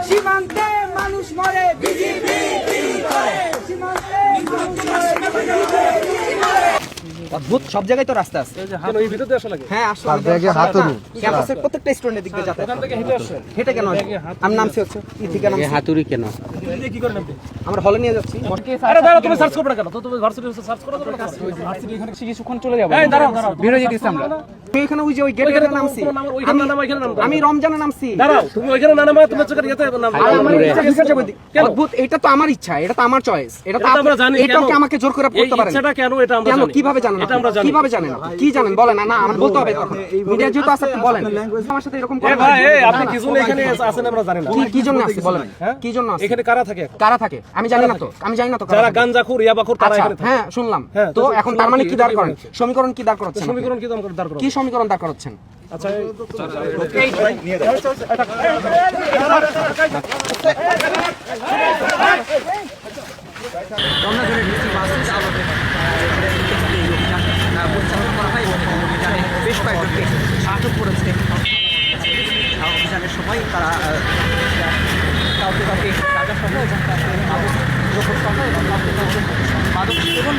সীমান্তে মানুষ মরে বিজিবি সীমান্তে অদ্ভুত সব জায়গায় তো রাস্তা আছে। হ্যাঁ ক্যাম্পাসের প্রত্যেকটা স্টুডেন্টের দিক দিয়ে যাতায়াত হেঁটে কেন আমি নামছি হচ্ছে হাতুড়ি কেন আমরা হলে নিয়ে যাচ্ছি। কিছুক্ষণ চলে যাবো বের হয়ে যেতেছি আমরা। এখানে ওই যে ওই গেটে নামছি আমি রমজানে নামছি। অদ্ভুত, এটা তো আমার ইচ্ছা, এটা তো আমার চয়েস, এটা তো এটাও কি আমাকে জোর করে পড়তে পারেন? কেন কিভাবে জানেন? কিভাবে জানেন? কি জানেন বলেন না, আমার বলতে হবে। মিডিয়া যেহেতু আছে বলেন আমার সাথে এরকম করেন। আপনি কি জন্য এখানে আছেন আমরা জানি না। কি জন্য আছি বলেন, কি জন্য আছি? এখানে কারা থাকে? কারা থাকে আমি জানি না তো, আমি জানি না তো। যারা গাঞ্জাখোর ইয়াবাখোর তারা এখানে থাকে। হ্যাঁ শুনলাম তো। এখন তার মানে কি দাঁড় করেন? সমীকরণ কি দাঁড় করাচ্ছেন? সমীকরণ কি দাঁড় করাচ্ছেন? কি সমীকরণ দাঁড় করাচ্ছেন? আচ্ছা বেশ কয়েকজনকে আটক করেছে অভিযানের সময়। তারা কাউকে কাউকে টাকা সহ এবং কাউকে মাদক সহ এবং কাউকে কাউকে মাদক সেবন